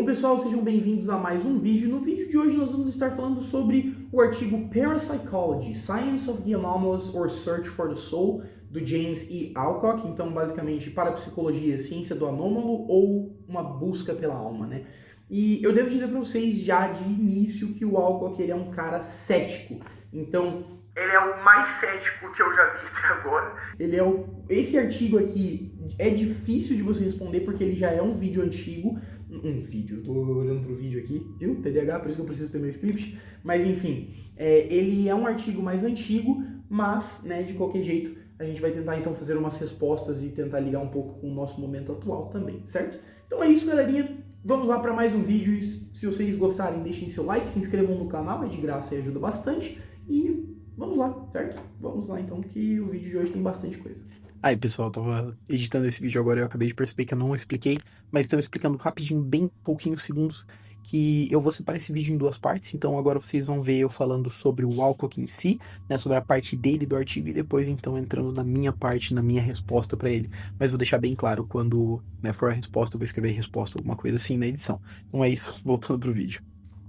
pessoal, sejam bem-vindos a mais um vídeo. No vídeo de hoje nós vamos estar falando sobre o artigo Parapsychology, Science of the Anomalous or Search for the Soul, do James E. Alcock. Então, basicamente, parapsicologia, ciência do anômalo ou uma busca pela alma, né? E eu devo dizer para vocês já de início que o Alcock ele é um cara cético. Então, ele é o mais cético que eu já vi até agora. Esse artigo aqui é difícil de você responder porque ele já é um vídeo antigo. Eu tô olhando pro vídeo aqui, viu? TDAH, por isso que eu preciso ter meu script. Mas enfim, ele é um artigo mais antigo, mas, né, de qualquer jeito, a gente vai tentar então fazer umas respostas e tentar ligar um pouco com o nosso momento atual também, certo? Então é isso, galerinha. Vamos lá para mais um vídeo. E se vocês gostarem, deixem seu like, se inscrevam no canal, é de graça e ajuda bastante. E vamos lá, certo? Vamos lá então, que o vídeo de hoje tem bastante coisa. Aí pessoal, eu tava editando esse vídeo agora e eu acabei de perceber que eu não expliquei, mas estou explicando rapidinho, bem pouquinhos segundos, que eu vou separar esse vídeo em duas partes. Então agora vocês vão ver eu falando sobre o Alcock em si, né, sobre a parte dele do artigo, e depois então entrando na minha parte, na minha resposta para ele. Mas vou deixar bem claro, quando, né, for a resposta, eu vou escrever resposta, alguma coisa assim na edição. Então é isso, voltando pro vídeo.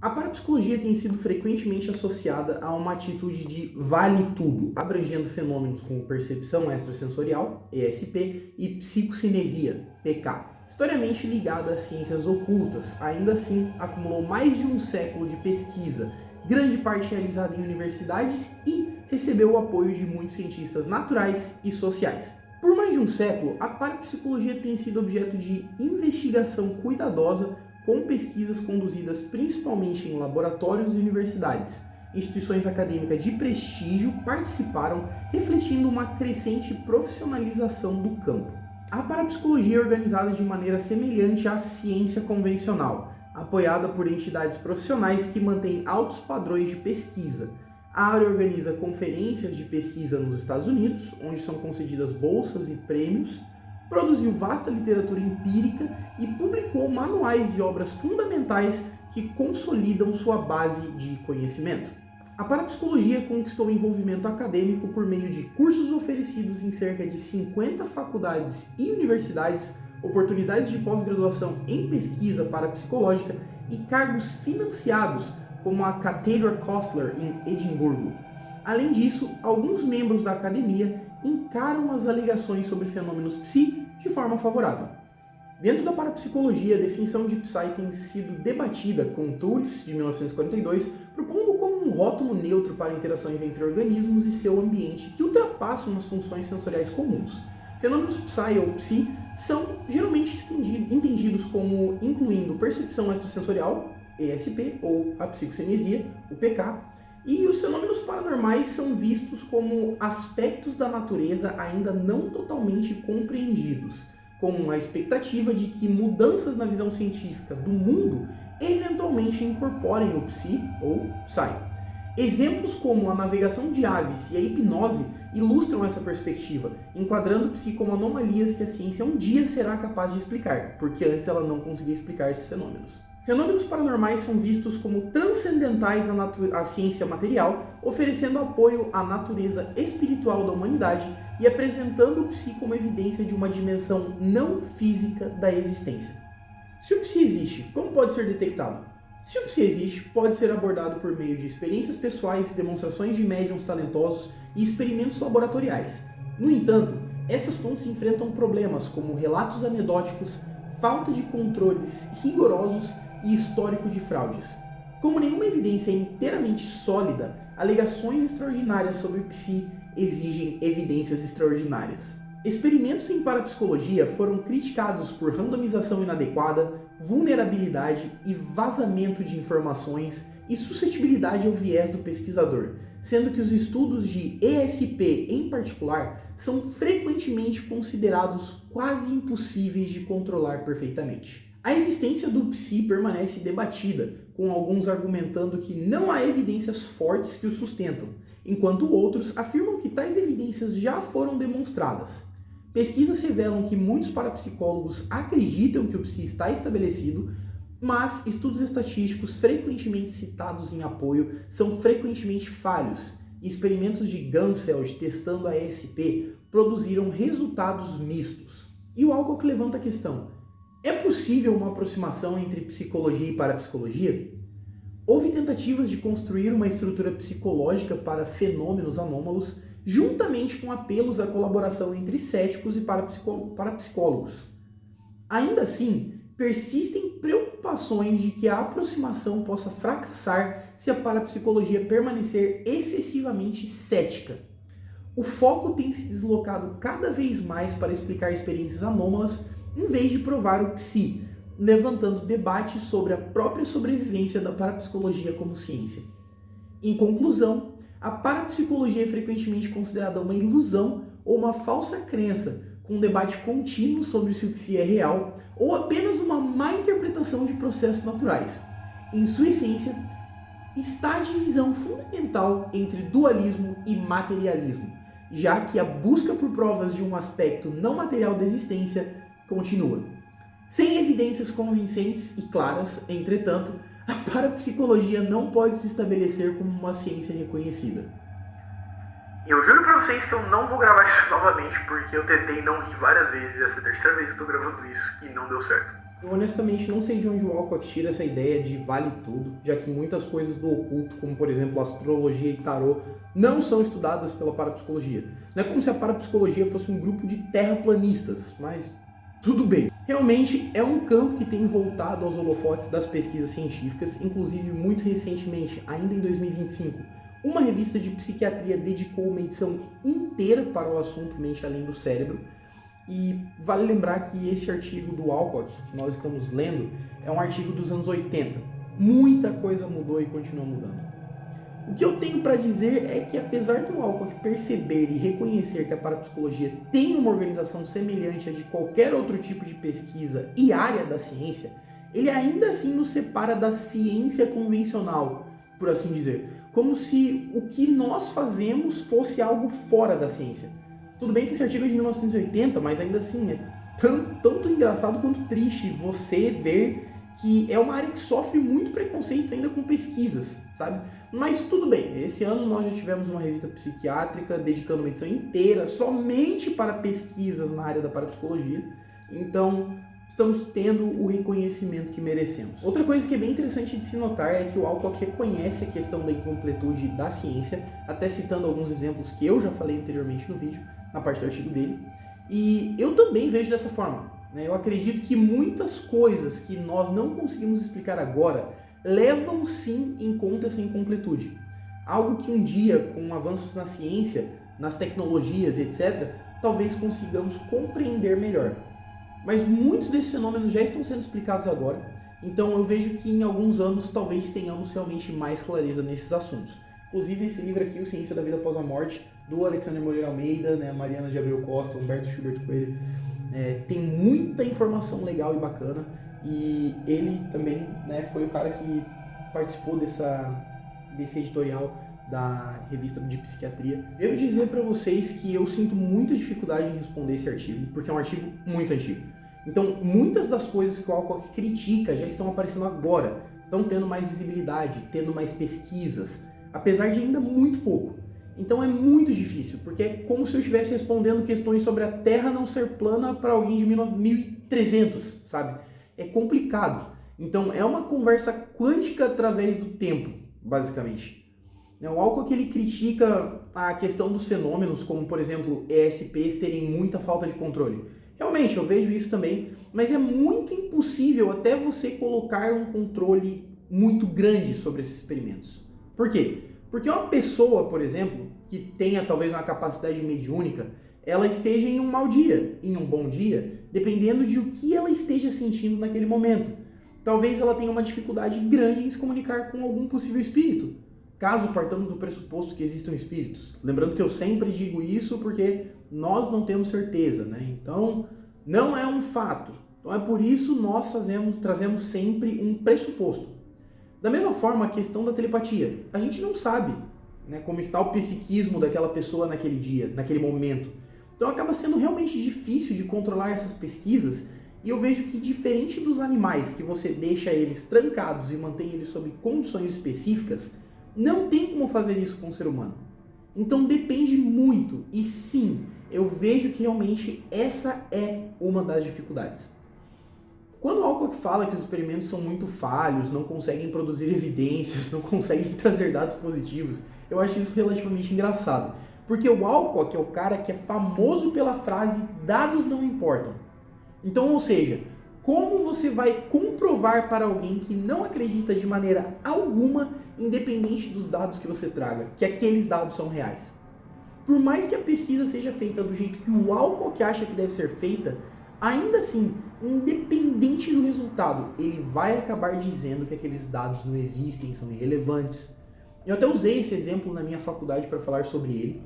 A parapsicologia tem sido frequentemente associada a uma atitude de vale tudo, abrangendo fenômenos como percepção extrasensorial, ESP, e psicocinesia, PK, historicamente ligada às ciências ocultas. Ainda assim, acumulou mais de um século de pesquisa, grande parte realizada em universidades, e recebeu o apoio de muitos cientistas naturais e sociais. Por mais de um século, a parapsicologia tem sido objeto de investigação cuidadosa, com pesquisas conduzidas principalmente em laboratórios e universidades. Instituições acadêmicas de prestígio participaram, refletindo uma crescente profissionalização do campo. A parapsicologia é organizada de maneira semelhante à ciência convencional, apoiada por entidades profissionais que mantêm altos padrões de pesquisa. A área organiza conferências de pesquisa nos Estados Unidos, onde são concedidas bolsas e prêmios, produziu vasta literatura empírica e publicou manuais e obras fundamentais que consolidam sua base de conhecimento. A parapsicologia conquistou envolvimento acadêmico por meio de cursos oferecidos em cerca de 50 faculdades e universidades, oportunidades de pós-graduação em pesquisa parapsicológica e cargos financiados, como a Cátedra Kostler em Edimburgo. Além disso, alguns membros da academia encaram as alegações sobre fenômenos psi de forma favorável. Dentro da parapsicologia, a definição de Psy tem sido debatida, com Tullis, de 1942, propondo como um rótulo neutro para interações entre organismos e seu ambiente que ultrapassam as funções sensoriais comuns. Fenômenos Psy ou Psi são geralmente entendidos como incluindo percepção extrasensorial, ESP, ou a psicocinesia, o PK, e os fenômenos paranormais são vistos como aspectos da natureza ainda não totalmente compreendidos, com a expectativa de que mudanças na visão científica do mundo eventualmente incorporem o Psi ou Psy. Exemplos como a navegação de aves e a hipnose ilustram essa perspectiva, enquadrando o Psi como anomalias que a ciência um dia será capaz de explicar, porque antes ela não conseguia explicar esses fenômenos. Fenômenos paranormais são vistos como transcendentais à ciência material, oferecendo apoio à natureza espiritual da humanidade e apresentando o Psi como evidência de uma dimensão não física da existência. Se o Psi existe, como pode ser detectado? Se o Psi existe, pode ser abordado por meio de experiências pessoais, demonstrações de médiuns talentosos e experimentos laboratoriais. No entanto, essas fontes enfrentam problemas como relatos anedóticos, falta de controles rigorosos e histórico de fraudes. Como nenhuma evidência é inteiramente sólida, alegações extraordinárias sobre o Psi exigem evidências extraordinárias. Experimentos em parapsicologia foram criticados por randomização inadequada, vulnerabilidade e vazamento de informações e suscetibilidade ao viés do pesquisador, sendo que os estudos de ESP em particular são frequentemente considerados quase impossíveis de controlar perfeitamente. A existência do Psi permanece debatida, com alguns argumentando que não há evidências fortes que o sustentam, enquanto outros afirmam que tais evidências já foram demonstradas. Pesquisas revelam que muitos parapsicólogos acreditam que o Psi está estabelecido, mas estudos estatísticos frequentemente citados em apoio são frequentemente falhos, e experimentos de Ganzfeld testando a ESP produziram resultados mistos. E o Alcock levanta a questão: É possível uma aproximação entre psicologia e parapsicologia? Houve tentativas de construir uma estrutura psicológica para fenômenos anômalos, juntamente com apelos à colaboração entre céticos e parapsicólogos. Ainda assim, persistem preocupações de que a aproximação possa fracassar se a parapsicologia permanecer excessivamente cética. O foco tem se deslocado cada vez mais para explicar experiências anômalas, em vez de provar o psi, levantando debates sobre a própria sobrevivência da parapsicologia como ciência. Em conclusão, a parapsicologia é frequentemente considerada uma ilusão ou uma falsa crença, com um debate contínuo sobre se o psi é real ou apenas uma má interpretação de processos naturais. Em sua essência, está a divisão fundamental entre dualismo e materialismo, já que a busca por provas de um aspecto não material da existência continua. Sem evidências convincentes e claras, entretanto, a parapsicologia não pode se estabelecer como uma ciência reconhecida. Eu juro pra vocês que eu não vou gravar isso novamente, porque eu tentei não rir várias vezes, essa é a terceira vez que eu tô gravando isso e não deu certo. Eu honestamente não sei de onde o Alcock tira essa ideia de vale tudo, já que muitas coisas do oculto, como por exemplo astrologia e tarô, não são estudadas pela parapsicologia. Não é como se a parapsicologia fosse um grupo de terraplanistas, mas tudo bem. Realmente é um campo que tem voltado aos holofotes das pesquisas científicas, inclusive muito recentemente, ainda em 2025, uma revista de psiquiatria dedicou uma edição inteira para o assunto mente além do cérebro. E vale lembrar que esse artigo do Alcock, que nós estamos lendo, é um artigo dos anos 80. Muita coisa mudou e continua mudando. O que eu tenho para dizer é que, apesar do Alcock perceber e reconhecer que a parapsicologia tem uma organização semelhante à de qualquer outro tipo de pesquisa e área da ciência, ele ainda assim nos separa da ciência convencional, por assim dizer, como se o que nós fazemos fosse algo fora da ciência. Tudo bem que esse artigo é de 1980, mas ainda assim é tanto engraçado quanto triste você ver que é uma área que sofre muito preconceito ainda com pesquisas, sabe? Mas tudo bem, esse ano nós já tivemos uma revista psiquiátrica dedicando uma edição inteira somente para pesquisas na área da parapsicologia, então estamos tendo o reconhecimento que merecemos. Outra coisa que é bem interessante de se notar é que o Alcock reconhece a questão da incompletude da ciência, até citando alguns exemplos que eu já falei anteriormente no vídeo, na parte do artigo dele, e eu também vejo dessa forma. Eu acredito que muitas coisas que nós não conseguimos explicar agora levam sim em conta essa incompletude. Algo que um dia, com avanços na ciência, nas tecnologias, etc., talvez consigamos compreender melhor. Mas muitos desses fenômenos já estão sendo explicados agora, então eu vejo que em alguns anos talvez tenhamos realmente mais clareza nesses assuntos. Inclusive esse livro aqui, O Ciência da Vida Após a Morte, do Alexandre Moreira Almeida, Mariana de Abreu Costa, Humberto Schubert Coelho, tem muita informação legal e bacana, e ele também foi o cara que participou desse editorial da revista de psiquiatria. Devo dizer para vocês que eu sinto muita dificuldade em responder esse artigo, porque é um artigo muito antigo. Então, muitas das coisas que o Alcock critica já estão aparecendo agora, estão tendo mais visibilidade, tendo mais pesquisas, apesar de ainda muito pouco. Então é muito difícil, porque é como se eu estivesse respondendo questões sobre a Terra não ser plana para alguém de 1300, sabe? É complicado. Então é uma conversa quântica através do tempo, basicamente. O Alcock ele critica a questão dos fenômenos, como por exemplo ESPs terem muita falta de controle. Realmente, eu vejo isso também, mas é muito impossível até você colocar um controle muito grande sobre esses experimentos. Por quê? Porque uma pessoa, por exemplo, que tenha talvez uma capacidade mediúnica, ela esteja em um mau dia, em um bom dia, dependendo de o que ela esteja sentindo naquele momento. Talvez ela tenha uma dificuldade grande em se comunicar com algum possível espírito, caso partamos do pressuposto que existam espíritos. Lembrando que eu sempre digo isso porque nós não temos certeza, Então, não é um fato. Então é por isso nós trazemos sempre um pressuposto. Da mesma forma, a questão da telepatia. A gente não sabe como está o psiquismo daquela pessoa naquele dia, naquele momento. Então acaba sendo realmente difícil de controlar essas pesquisas, e eu vejo que, diferente dos animais, que você deixa eles trancados e mantém eles sob condições específicas, não tem como fazer isso com o ser humano. Então depende muito, e sim, eu vejo que realmente essa é uma das dificuldades. Quando o Alcock fala que os experimentos são muito falhos, não conseguem produzir evidências, não conseguem trazer dados positivos, eu acho isso relativamente engraçado. Porque o Alcock é o cara que é famoso pela frase dados não importam. Então, ou seja, como você vai comprovar para alguém que não acredita de maneira alguma, independente dos dados que você traga, que aqueles dados são reais? Por mais que a pesquisa seja feita do jeito que o Alcock acha que deve ser feita, ainda assim, independente do resultado, ele vai acabar dizendo que aqueles dados não existem, são irrelevantes. Eu até usei esse exemplo na minha faculdade para falar sobre ele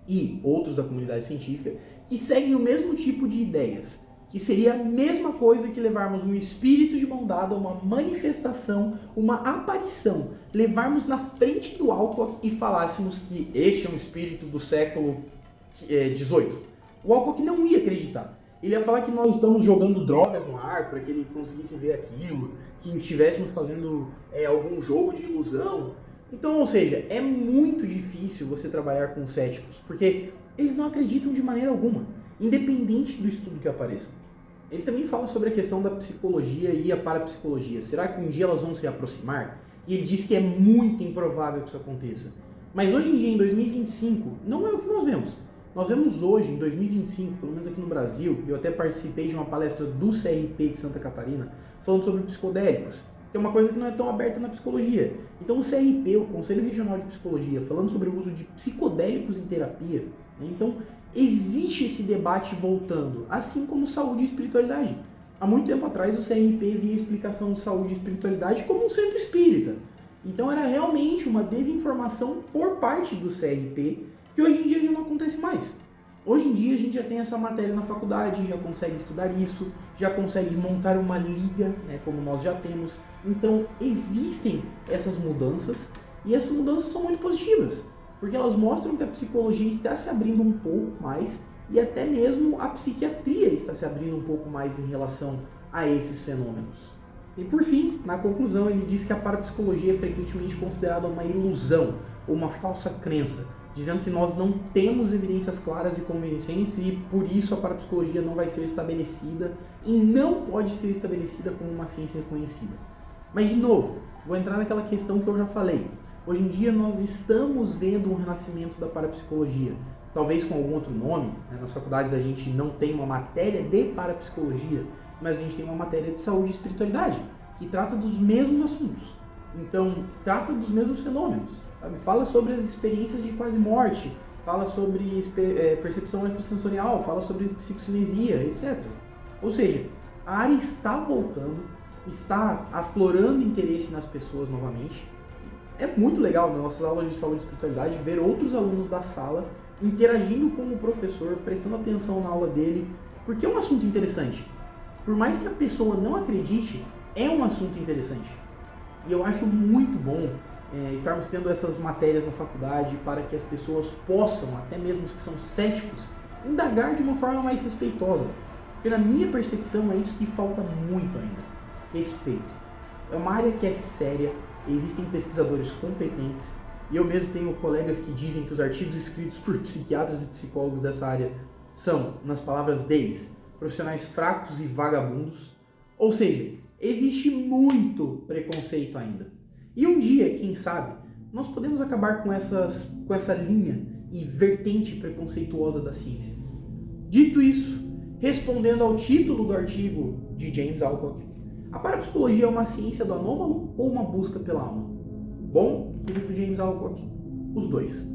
e outros da comunidade científica que seguem o mesmo tipo de ideias, que seria a mesma coisa que levarmos um espírito de mão dada, uma manifestação, uma aparição, levarmos na frente do Alcock e falássemos que este é um espírito do século XVIII. O Alcock não ia acreditar. Ele ia falar que nós estamos jogando drogas no ar para que ele conseguisse ver aquilo, que estivéssemos fazendo algum jogo de ilusão. Então, ou seja, é muito difícil você trabalhar com céticos, porque eles não acreditam de maneira alguma, independente do estudo que apareça. Ele também fala sobre a questão da psicologia e a parapsicologia. Será que um dia elas vão se aproximar? E ele diz que é muito improvável que isso aconteça. Mas hoje em dia, em 2025, não é o que nós vemos. Nós vemos hoje, em 2025, pelo menos aqui no Brasil, eu até participei de uma palestra do CRP de Santa Catarina, falando sobre psicodélicos, que é uma coisa que não é tão aberta na psicologia. Então o CRP, o Conselho Regional de Psicologia, falando sobre o uso de psicodélicos em terapia, né? Então existe esse debate voltando, assim como saúde e espiritualidade. Há muito tempo atrás o CRP via a explicação de saúde e espiritualidade como um centro espírita. Então era realmente uma desinformação por parte do CRP, que hoje em dia já não acontece mais. Hoje em dia a gente já tem essa matéria na faculdade, já consegue estudar isso, já consegue montar uma liga, né, como nós já temos. Então existem essas mudanças e essas mudanças são muito positivas, porque elas mostram que a psicologia está se abrindo um pouco mais e até mesmo a psiquiatria está se abrindo um pouco mais em relação a esses fenômenos. E por fim, na conclusão, ele diz que a parapsicologia é frequentemente considerada uma ilusão ou uma falsa crença, dizendo que nós não temos evidências claras e convincentes e por isso a parapsicologia não vai ser estabelecida e não pode ser estabelecida como uma ciência reconhecida. Mas, de novo, vou entrar naquela questão que eu já falei. Hoje em dia nós estamos vendo um renascimento da parapsicologia, talvez com algum outro nome, né? Nas faculdades a gente não tem uma matéria de parapsicologia, mas a gente tem uma matéria de saúde e espiritualidade, que trata dos mesmos assuntos. Então, trata dos mesmos fenômenos, sabe? Fala sobre as experiências de quase morte, fala sobre percepção extrasensorial, fala sobre psicocinesia, etc. Ou seja, a área está voltando, está aflorando interesse nas pessoas novamente. É muito legal nas nossas aulas de saúde e espiritualidade ver outros alunos da sala interagindo com o professor, prestando atenção na aula dele, porque é um assunto interessante. Por mais que a pessoa não acredite, é um assunto interessante. E eu acho muito bom estarmos tendo essas matérias na faculdade para que as pessoas possam, até mesmo os que são céticos, indagar de uma forma mais respeitosa. Porque na minha percepção é isso que falta muito ainda. Respeito. É uma área que é séria, existem pesquisadores competentes, e eu mesmo tenho colegas que dizem que os artigos escritos por psiquiatras e psicólogos dessa área são, nas palavras deles, profissionais fracos e vagabundos. Ou seja, existe muito preconceito ainda. E um dia, quem sabe, nós podemos acabar com essa linha e vertente preconceituosa da ciência. Dito isso, respondendo ao título do artigo de James Alcock, a parapsicologia é uma ciência do anômalo ou uma busca pela alma? Bom, querido James Alcock, os dois.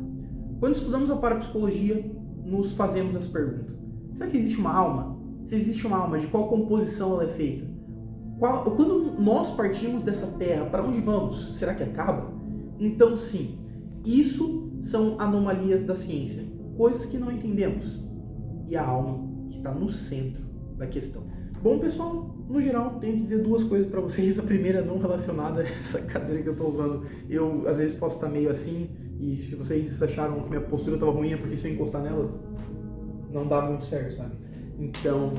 Quando estudamos a parapsicologia, nos fazemos essa pergunta. Será que existe uma alma? Se existe uma alma, de qual composição ela é feita? Quando nós partimos dessa terra, para onde vamos? Será que acaba? Então sim, isso são anomalias da ciência, coisas que não entendemos. E a alma está no centro da questão. Bom, pessoal, no geral, tenho que dizer duas coisas para vocês. A primeira não relacionada a essa cadeira que eu estou usando. Eu, às vezes, posso estar meio assim, e se vocês acharam que minha postura estava ruim, é porque se eu encostar nela, não dá muito certo, sabe? Então,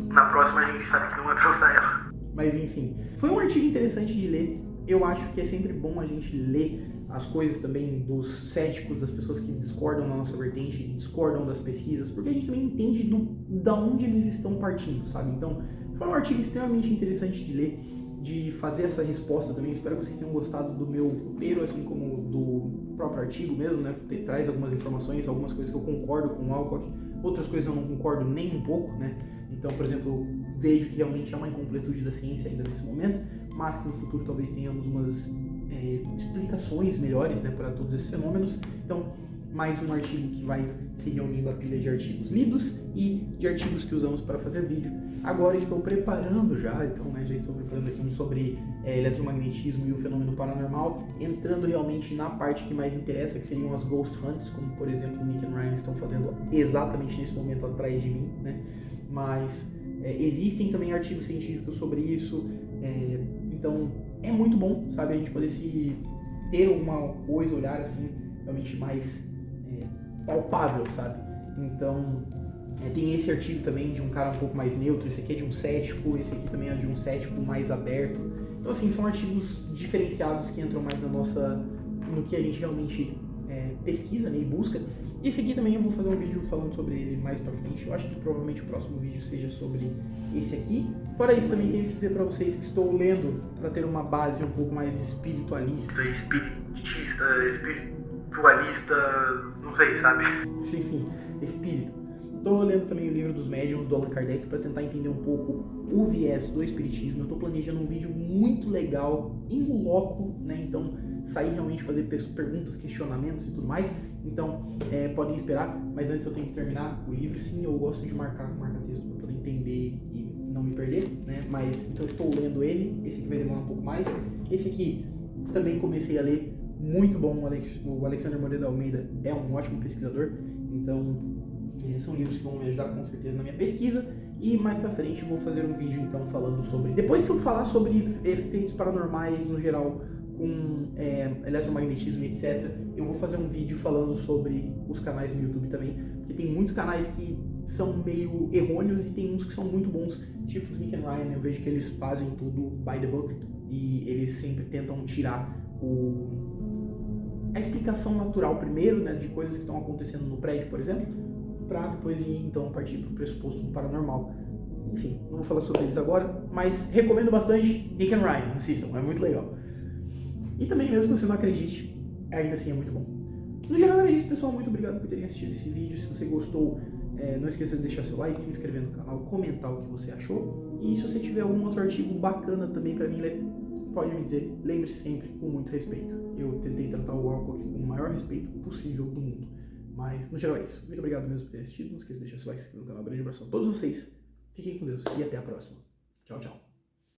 na próxima a gente sabe que não é pra usar ela. Mas enfim, foi um artigo interessante de ler. Eu acho que é sempre bom a gente ler as coisas também dos céticos, das pessoas que discordam da nossa vertente, discordam das pesquisas, porque a gente também entende da onde eles estão partindo, sabe? Então, Foi um artigo extremamente interessante de ler, de fazer essa resposta também. Espero que vocês tenham gostado do meu roteiro, assim como do próprio artigo mesmo, né? Traz algumas informações, algumas coisas que eu concordo com o Alcock, outras coisas eu não concordo nem um pouco, né? Então, por exemplo, vejo que realmente há uma incompletude da ciência ainda nesse momento, mas que no futuro talvez tenhamos umas explicações melhores, né, para todos esses fenômenos. Então, mais um artigo que vai se reunindo à pilha de artigos lidos e de artigos que usamos para fazer vídeo. Agora estou preparando já, então, né, já estou preparando aqui um sobre eletromagnetismo e o fenômeno paranormal, entrando realmente na parte que mais interessa, que seriam as ghost hunts, como por exemplo o Nick e Ryan estão fazendo exatamente nesse momento atrás de mim, né? Mas existem também artigos científicos sobre isso, então é muito bom, sabe, a gente poder ter alguma coisa, olhar assim, realmente mais palpável, sabe? Então, tem esse artigo também de um cara um pouco mais neutro, esse aqui é de um cético, esse aqui também é de um cético mais aberto. Então, assim, são artigos diferenciados que entram mais no que a gente realmente pesquisa, né, e busca. E esse aqui também eu vou fazer um vídeo falando sobre ele mais pra frente. Eu acho que provavelmente o próximo vídeo seja sobre esse aqui. Fora isso, também tenho que dizer pra vocês que estou lendo para ter uma base um pouco mais espiritualista, não sei, sabe? Enfim, espírito. Estou lendo também o livro dos médiuns do Allan Kardec para tentar entender um pouco o viés do espiritismo. Eu estou planejando um vídeo muito legal, in loco, né? Então, sair realmente fazer perguntas, questionamentos e tudo mais. Então, podem esperar. Mas antes eu tenho que terminar o livro. Sim, eu gosto de marcar texto para poder entender e não me perder, né? Mas, então, estou lendo ele. Esse aqui vai demorar um pouco mais. Esse aqui também comecei a ler. Muito bom. O Alexandre Moreira Almeida é um ótimo pesquisador. Então, são livros que vão me ajudar com certeza na minha pesquisa. E mais pra frente eu vou fazer um vídeo então falando sobre... Depois que eu falar sobre efeitos paranormais no geral, com eletromagnetismo e etc, eu vou fazer um vídeo falando sobre os canais no YouTube também. Porque tem muitos canais que são meio errôneos e tem uns que são muito bons, tipo do Nick and Ryan. Eu vejo que eles fazem tudo by the book e eles sempre tentam tirar a explicação natural primeiro, né, de coisas que estão acontecendo no prédio, por exemplo, para depois ir então partir para o pressuposto do paranormal. Enfim, não vou falar sobre eles agora, mas recomendo bastante Nick and Ryan, assistam, é muito legal. E também, mesmo que você não acredite, ainda assim é muito bom. No geral era isso, pessoal, muito obrigado por terem assistido esse vídeo. Se você gostou, não esqueça de deixar seu like, se inscrever no canal, comentar o que você achou. E se você tiver algum outro artigo bacana também para mim ler, pode me dizer. Lembre-se sempre com muito respeito. Eu tentei tratar o Alcock com o maior respeito possível do mundo. Mas, no geral, é isso. Muito obrigado mesmo por ter assistido. Não esqueça de deixar seu like, se inscrever no canal. Um grande abraço a todos vocês. Fiquem com Deus e até a próxima. Tchau, tchau.